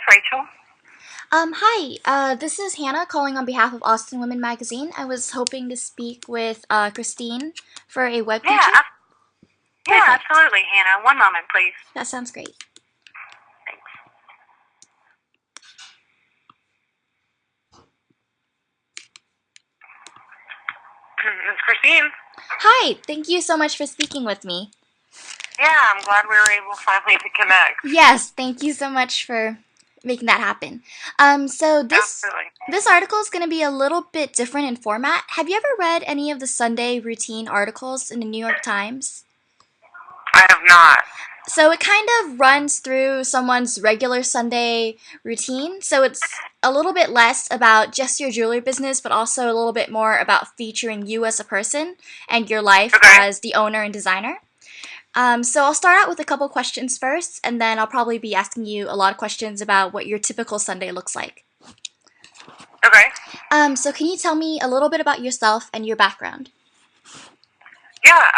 is Rachel. Hi, this is Hannah calling on behalf of Austin Women Magazine. I was hoping to speak with Christine for a web Yeah, feature. yeah, Perfect. absolutely, Hannah. One moment, please. That sounds great. Thanks. This is Christine. Hi, thank you so much for speaking with me. Yeah, I'm glad we were able finally to connect. Yes, thank you so much for making that happen. So Absolutely. this article is going to be a little bit different in format. Have you ever read any of the Sunday routine articles in the New York Times? I have not. So it kind of runs through someone's regular Sunday routine. So it's a little bit less about just your jewelry business, but also a little bit more about featuring you as a person and your life Okay. as the owner and designer. So I'll start out with a couple questions first, and then I'll probably be asking you a lot of questions about what your typical Sunday looks like. Okay. So can you tell me a little bit about yourself and your background? Yeah,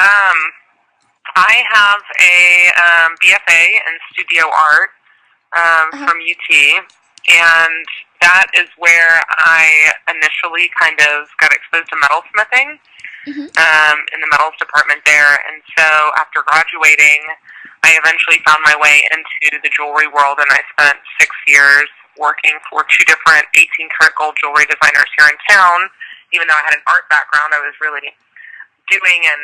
I have a BFA in studio art Uh-huh. from UT, and that is where I initially kind of got exposed to metalsmithing Mm-hmm. in the metals department there. And so after graduating, I eventually found my way into the jewelry world, and I spent 6 years working for two different 18-karat gold jewelry designers here in town. Even though I had an art background, I was really doing and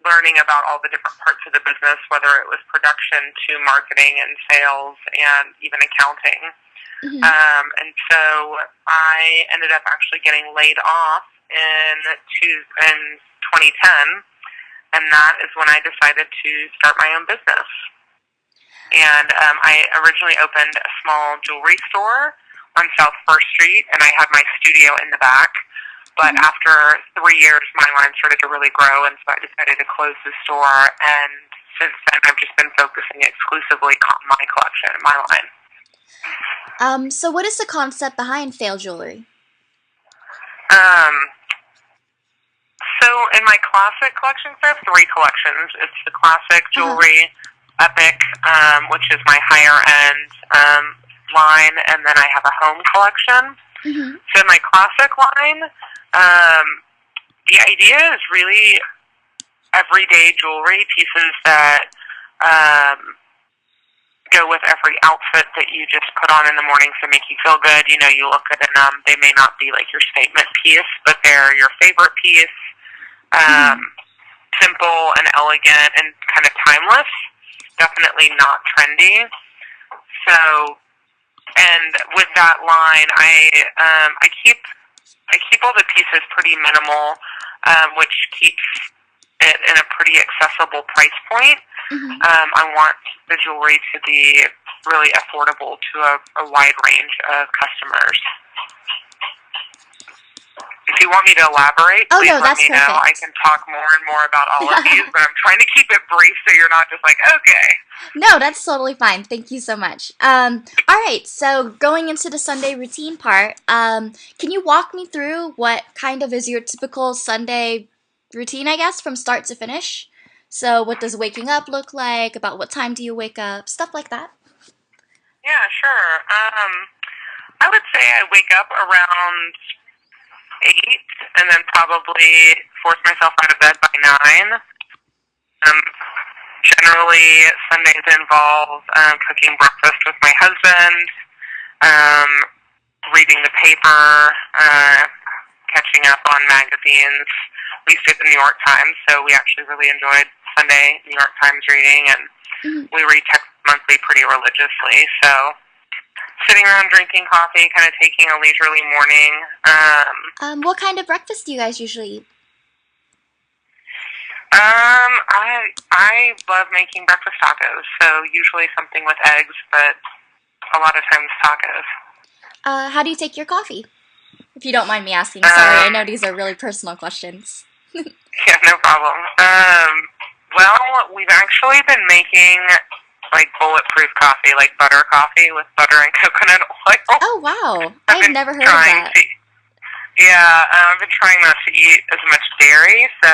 learning about all the different parts of the business, whether it was production to marketing and sales and even accounting. Mm-hmm. And so I ended up actually getting laid off in 2010, and that is when I decided to start my own business. And I originally opened a small jewelry store on South First Street, and I had my studio in the back. But Mm-hmm. after 3 years, my line started to really grow, and so I decided to close the store. And since then, I've just been focusing exclusively on my collection and my line. So what is the concept behind Fail Jewelry? Um, so in my classic collection, I have three collections. It's the classic Uh-huh. jewelry, Epic, which is my higher end line, and then I have a home collection. Mm-hmm. So in my classic line, the idea is really everyday jewelry pieces that go with every outfit that you just put on in the mornings to make you feel good. You know, you look good in them. They may not be like your statement piece, but they're your favorite piece. Mm-hmm. Simple and elegant and kind of timeless. Definitely not trendy. So, and with that line, I keep all the pieces pretty minimal, which keeps it in a pretty accessible price point. Mm-hmm. I want the jewelry to be really affordable to a wide range of customers. If you want me to elaborate, Oh, please no, let that's me know. I perfect. can talk more and more about all of these, but I'm trying to keep it brief so you're not just like, okay. No, that's totally fine. Thank you so much. All right, so going into the Sunday routine part, can you walk me through what kind of is your typical Sunday routine, I guess, from start to finish? So what does waking up look like? About what time do you wake up? Stuff like that. Yeah, sure. I would say I wake up around 8 and then probably force myself out of bed by 9. Generally, Sundays involve cooking breakfast with my husband, um, reading the paper, catching up on magazines. We used to at the New York Times, so we actually really enjoyed Sunday New York Times reading, and Mm-hmm. we read Text Monthly pretty religiously. So sitting around drinking coffee, kind of taking a leisurely morning. What kind of breakfast do you guys usually eat? I love making breakfast tacos, so usually something with eggs, but a lot of times tacos. How do you take your coffee? If you don't mind me asking. Sorry, I know Um, these are really personal questions. yeah, no problem. Well, we've actually been making like bulletproof coffee, like butter coffee with butter and coconut oil. Oh, wow. I've I've been never heard of trying that. to, yeah, I've been trying not to eat as much dairy, so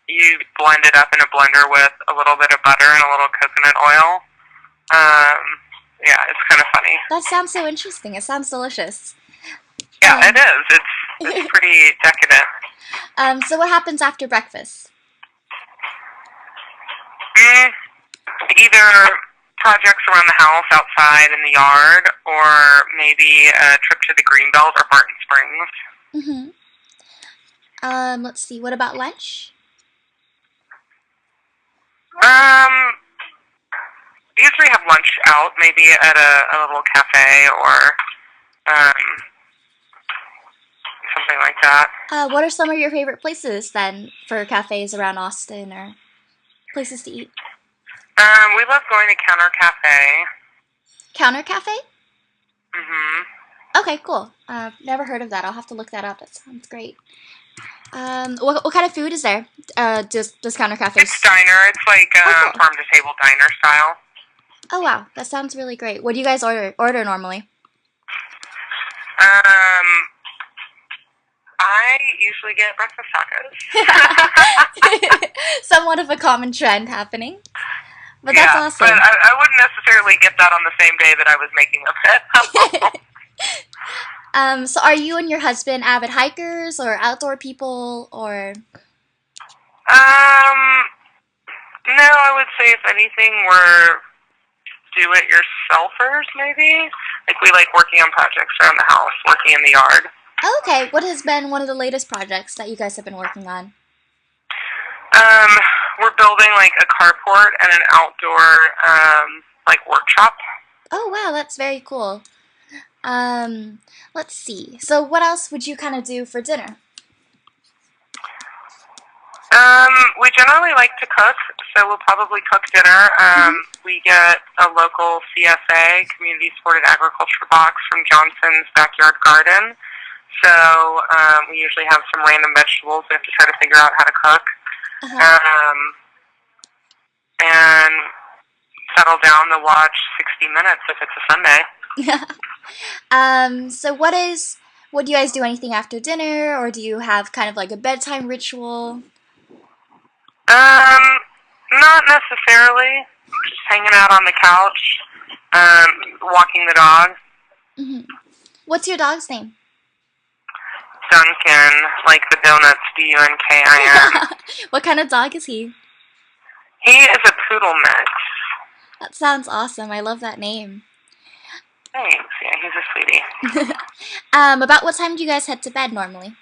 you blend it up in a blender with a little bit of butter and a little coconut oil. Um, That sounds so interesting. It sounds delicious. Yeah, it is. It's pretty decadent. So what happens after breakfast? Mm, either projects around the house, outside in the yard, or maybe a trip to the Greenbelt or Barton Springs. Let's see. What about lunch? Usually have lunch out, maybe at a little cafe or something like that. What are some of your favorite places then for cafes around Austin or places to eat? We love going to Counter Cafe. Counter Cafe? Mhm. Okay, cool. Never heard of that. I'll have to look that up. That sounds great. What kind of food is there? Does Counter Cafe? It's diner. It's like cool. farm to table diner style. Oh wow, that sounds really great. What do you guys order normally? I usually get breakfast tacos. Somewhat of a common trend happening. But that's awesome. But I wouldn't necessarily get that on the same day that I was making it. So are you and your husband avid hikers or outdoor people or? No, I would say if anything, we're do-it-yourselfers, maybe. Like we like working on projects around the house, working in the yard. Oh, okay. What has been one of the latest projects that you guys have been working on? We're building like a carport and an outdoor like workshop. Oh wow, that's very cool. Let's see. So what else would you kind of do for dinner? We generally like to cook, so we'll probably cook dinner. We get a local CSA, Community Supported Agriculture box from Johnson's Backyard Garden. So we usually have some random vegetables we have to try to figure out how to cook. And settle down to watch 60 Minutes if it's a Sunday. So what do you guys do anything after dinner, or do you have kind of like a bedtime ritual? Not necessarily. Just hanging out on the couch, walking the dog. What's your dog's name? Duncan, like the donuts, Dunkin. What kind of dog is he? He is a poodle mix. That sounds awesome. I love that name. Thanks. Yeah, he's a sweetie. About what time do you guys head to bed normally?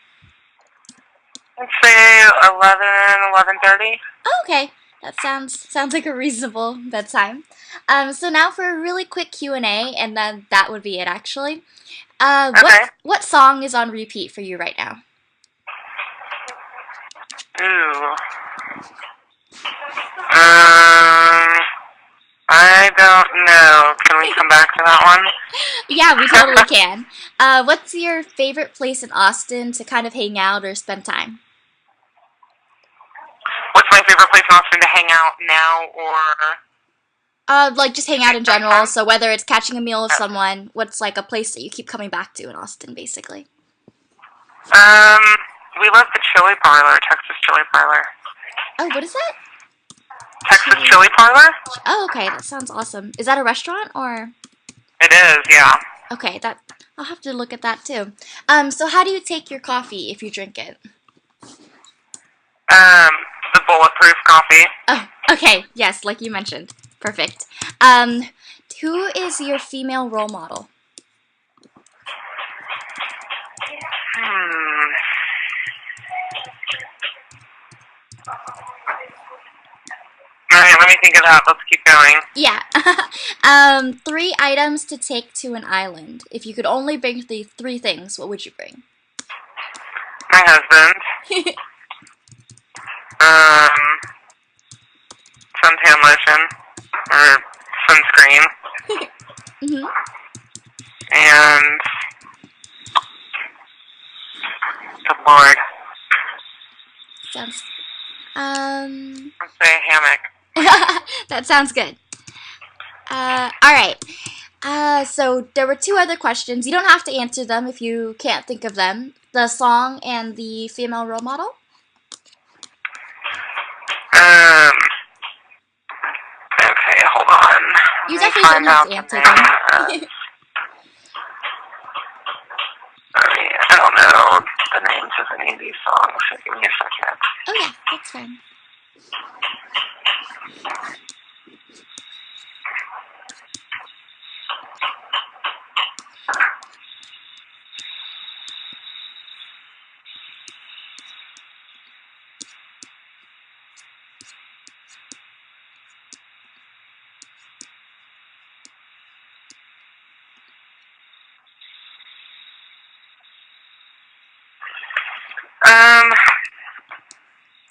Let's say 11:30. Oh, okay. That sounds like a reasonable bedtime. So now for a really quick Q&A, and then that would be it actually. Okay. What song is on repeat for you right now? Ooh. I don't know. Can we come back to that one? Yeah, we totally can. What's your favorite place in Austin to kind of hang out or spend time? What's my favorite place in Austin to hang out now or? Like just hang out in general. So whether it's catching a meal with someone, what's like a place that you keep coming back to in Austin, basically? We love the Chili Parlor, Texas Chili Parlor. Oh, what is that? Texas Chili Parlor? Oh, okay. That sounds awesome. Is that a restaurant or? It is, yeah. Okay, I'll have to look at that too. So how do you take your coffee if you drink it? The bulletproof coffee. Oh, okay. Yes, like you mentioned. Perfect. Who is your female role model? Alright, let me think of that. Let's keep going. Yeah. 3 items to take to an island. If you could only bring the 3 things, what would you bring? My husband. Suntan lotion. Or sunscreen. And the Lord. Sounds. Let's say a hammock. That sounds good. Alright. So there were 2 other questions. You don't have to answer them if you can't think of them. The song and the female role model? Okay, hold on. You definitely don't have to answer them. don't know the names of any of these songs, so give me a second. Oh yeah, that's fine.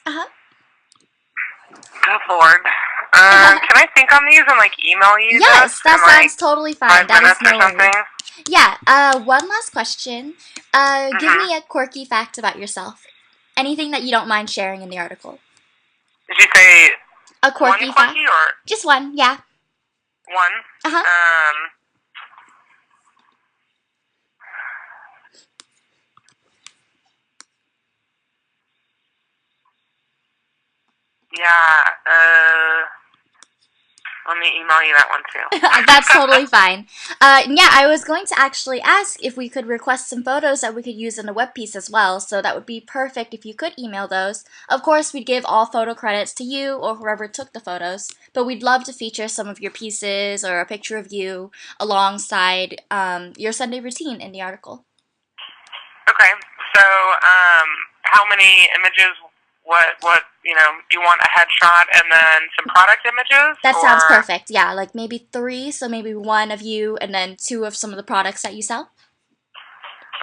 Uh-huh. Good Lord. Can I think on these and, like, email you Yes, this that in, sounds like, totally 5 fine. That is minutes no or something? worries. Yeah, one last question. Give me a quirky fact about yourself. Anything that you don't mind sharing in the article. Did you say A one quirky fact? quickie or Just one, yeah. one? Uh-huh. Yeah, let me email you that one too. That's totally fine. Yeah, I was going to actually ask if we could request some photos that we could use in the web piece as well, so that would be perfect if you could email those. Of course, we'd give all photo credits to you or whoever took the photos, but we'd love to feature some of your pieces or a picture of you alongside your Sunday routine in the article. Okay, so, how many images, what, you want a headshot and then some product images? That sounds or... perfect, yeah, like maybe 3, so maybe 1 of you and then 2 of some of the products that you sell.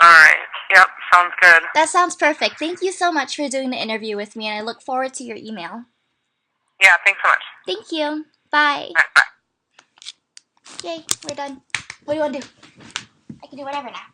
Alright, yep, sounds good. That sounds perfect. Thank you so much for doing the interview with me, and I look forward to your email. Yeah, thanks so much. Thank you. Bye. Alright, bye. Yay, we're done. What do you want to do? I can do whatever now.